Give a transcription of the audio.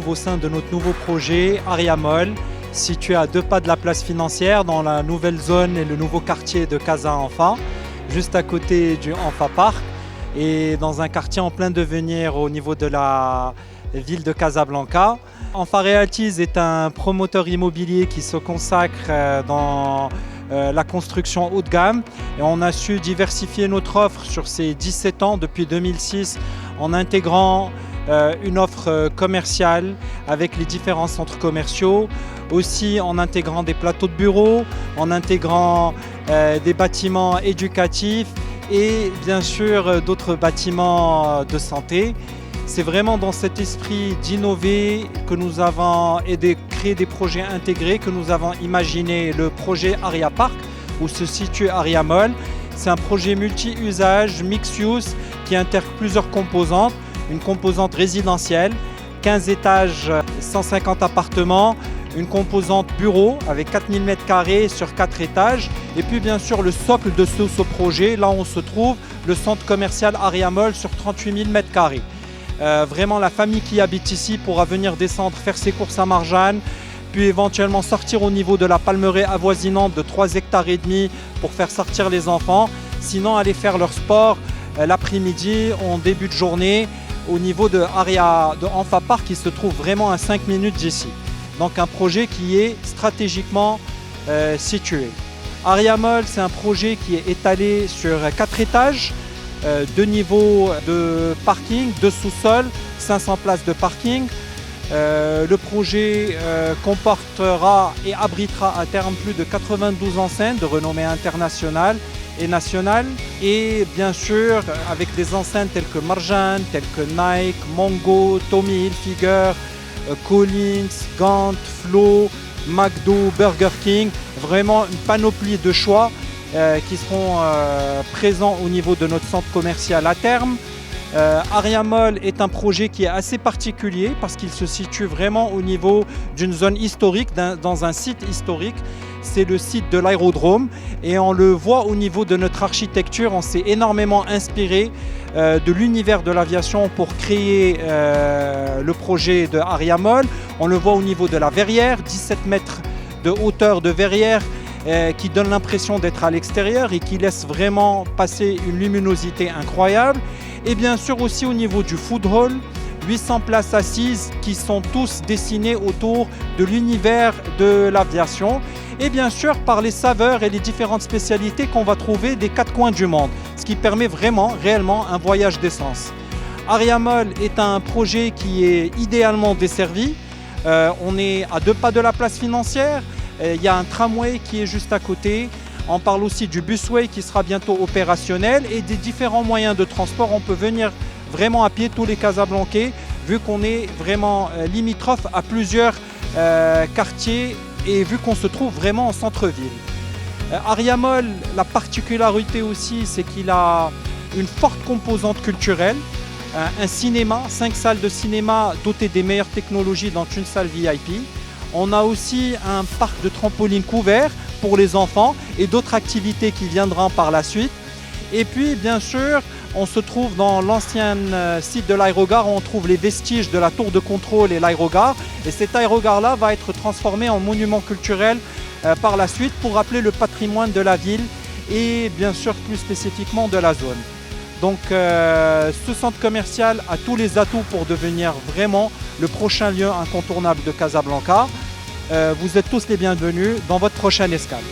trouve au sein de notre nouveau projet Aria Mall, situé à 2 pas de la place financière dans la nouvelle zone et le nouveau quartier de Casa Anfa, juste à côté du Anfa Park et dans un quartier en plein devenir au niveau de la ville de Casablanca. Anfa Realties est un promoteur immobilier qui se consacre dans la construction haut de gamme et on a su diversifier notre offre sur ces 17 ans depuis 2006 en intégrant une offre commerciale avec les différents centres commerciaux, aussi en intégrant des plateaux de bureaux, en intégrant des bâtiments éducatifs et bien sûr d'autres bâtiments de santé. C'est vraiment dans cet esprit d'innover que nous avons et de créer des projets intégrés que nous avons imaginé le projet Aria Park où se situe Aria Mall. C'est un projet multi-usage, mix-use qui intègre plusieurs composantes. Une composante résidentielle, 15 étages, 150 appartements, une composante bureau avec 4000 m² sur 4 étages et puis bien sûr le socle de ce projet, là on se trouve le centre commercial Aria Mall sur 38 000 m². Vraiment la famille qui habite ici pourra venir descendre faire ses courses à Marjane, puis éventuellement sortir au niveau de la palmeraie avoisinante de 3,5 hectares pour faire sortir les enfants, sinon aller faire leur sport l'après-midi en début de journée au niveau de Anfa Park qui se trouve vraiment à 5 minutes d'ici. Donc un projet qui est stratégiquement situé. Aria Mall, c'est un projet qui est étalé sur 4 étages, 2 niveaux de parking, 2 sous-sols, 500 places de parking. Le projet comportera et abritera à terme plus de 92 enseignes de renommée internationale et nationale et bien sûr avec des enseignes telles que Marjane, telles que Nike, Mongo, Tommy Hilfiger, Collins, Gant, Flo, McDo, Burger King, vraiment une panoplie de choix qui seront présents au niveau de notre centre commercial à terme. Aria Mall est un projet qui est assez particulier parce qu'il se situe vraiment au niveau d'une zone historique, dans un site historique. C'est le site de l'aérodrome et on le voit au niveau de notre architecture. On s'est énormément inspiré de l'univers de l'aviation pour créer le projet de Aria Mall. On le voit au niveau de la verrière, 17 mètres de hauteur de verrière qui donne l'impression d'être à l'extérieur et qui laisse vraiment passer une luminosité incroyable. Et bien sûr aussi au niveau du food hall, 800 places assises qui sont tous dessinées autour de l'univers de l'aviation et bien sûr par les saveurs et les différentes spécialités qu'on va trouver des 4 coins du monde, ce qui permet vraiment, réellement un voyage d'essence. Aria Mall est un projet qui est idéalement desservi. On est à 2 pas de la place financière, il y a un tramway qui est juste à côté. On parle aussi du busway qui sera bientôt opérationnel et des différents moyens de transport. On peut venir vraiment à pied tous les Casablancais vu qu'on est vraiment limitrophe à plusieurs quartiers et vu qu'on se trouve vraiment en centre-ville. Aria Mall, la particularité aussi, c'est qu'il a une forte composante culturelle, un cinéma, 5 salles de cinéma dotées des meilleures technologies dans une salle VIP. On a aussi un parc de trampoline couvert pour les enfants et d'autres activités qui viendront par la suite. Et puis bien sûr, on se trouve dans l'ancien site de l'aérogare où on trouve les vestiges de la tour de contrôle et l'aérogare. Et cet aérogare-là va être transformé en monument culturel par la suite pour rappeler le patrimoine de la ville et bien sûr plus spécifiquement de la zone. Donc ce centre commercial a tous les atouts pour devenir vraiment le prochain lieu incontournable de Casablanca. Vous êtes tous les bienvenus dans votre prochaine escale.